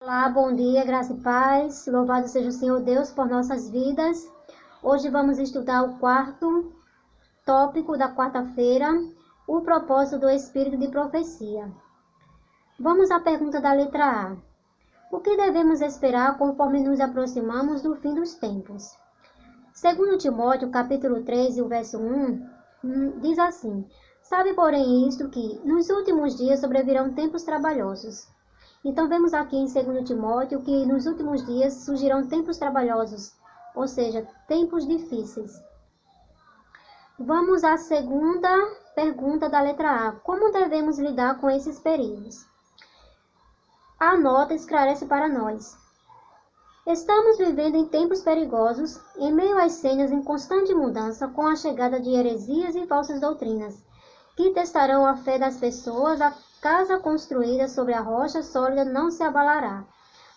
Olá, bom dia, graça e paz. Louvado seja o Senhor Deus por nossas vidas. Hoje vamos estudar o quarto tópico da quarta-feira, o propósito do Espírito de profecia. Vamos à pergunta da letra A. O que devemos esperar conforme nos aproximamos do fim dos tempos? Segundo Timóteo, capítulo 3, o verso 1, diz assim: Sabe, porém, isto que nos últimos dias sobrevirão tempos trabalhosos. Então, vemos aqui em 2 Timóteo que nos últimos dias surgirão tempos trabalhosos, ou seja, tempos difíceis. Vamos à segunda pergunta da letra A. Como devemos lidar com esses perigos? A nota esclarece para nós. Estamos vivendo em tempos perigosos, em meio às cenas em constante mudança, com a chegada de heresias e falsas doutrinas, que testarão a fé das pessoas. A casa construída sobre a rocha sólida não se abalará.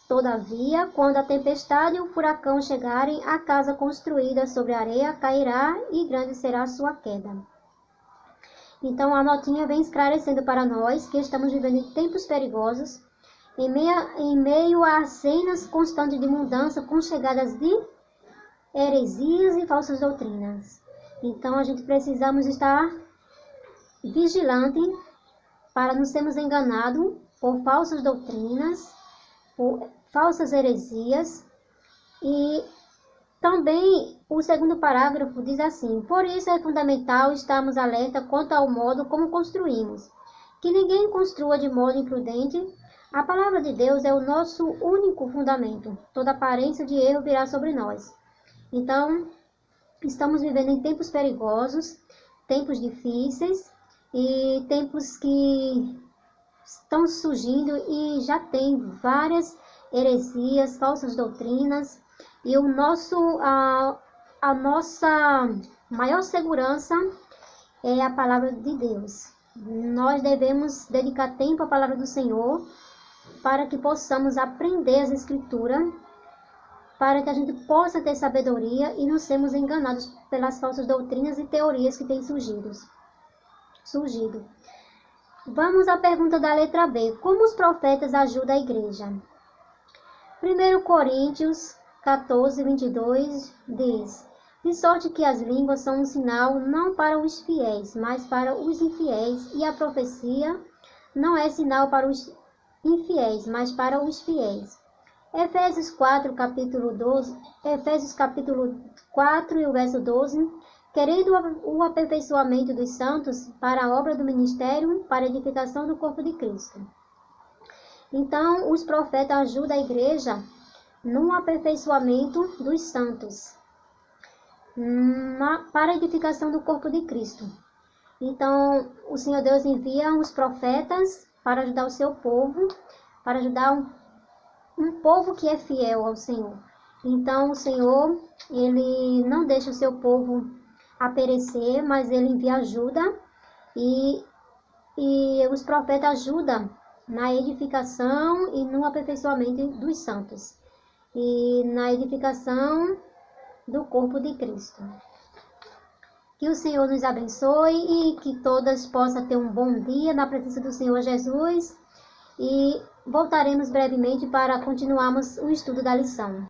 Todavia, quando a tempestade e o furacão chegarem, a casa construída sobre a areia cairá e grande será a sua queda. Então, a notinha vem esclarecendo para nós que estamos vivendo em tempos perigosos, em meio a cenas constantes de mudança, com chegadas de heresias e falsas doutrinas. Então, a gente precisamos estar vigilante para não sermos enganados por falsas doutrinas, por falsas heresias. E também o segundo parágrafo diz assim: por isso é fundamental estarmos alerta quanto ao modo como construímos, que ninguém construa de modo imprudente. A palavra de Deus é o nosso único fundamento. Toda aparência de erro virá sobre nós. Então, estamos vivendo em tempos perigosos, tempos difíceis, e tempos que estão surgindo e já tem várias heresias, falsas doutrinas, e a nossa maior segurança é a palavra de Deus. Nós devemos dedicar tempo à palavra do Senhor para que possamos aprender as Escrituras, para que a gente possa ter sabedoria e não sermos enganados pelas falsas doutrinas e teorias que têm surgido. Vamos à pergunta da letra B. Como os profetas ajudam a igreja? 1 Coríntios 14, 22 diz: de sorte que as línguas são um sinal não para os fiéis, mas para os infiéis, e a profecia não é sinal para os infiéis, mas para os fiéis. Efésios capítulo 4 e o verso 12, querendo o aperfeiçoamento dos santos para a obra do ministério, para a edificação do corpo de Cristo. Então, os profetas ajudam a igreja no aperfeiçoamento dos santos, para a edificação do corpo de Cristo. Então, o Senhor Deus envia os profetas para ajudar o seu povo, para ajudar um povo que é fiel ao Senhor. Então, o Senhor, Ele não deixa o seu povo a perecer, mas Ele envia ajuda, e os profetas ajudam na edificação e no aperfeiçoamento dos santos, e na edificação do corpo de Cristo. Que o Senhor nos abençoe e que todas possam ter um bom dia na presença do Senhor Jesus, e voltaremos brevemente para continuarmos o estudo da lição.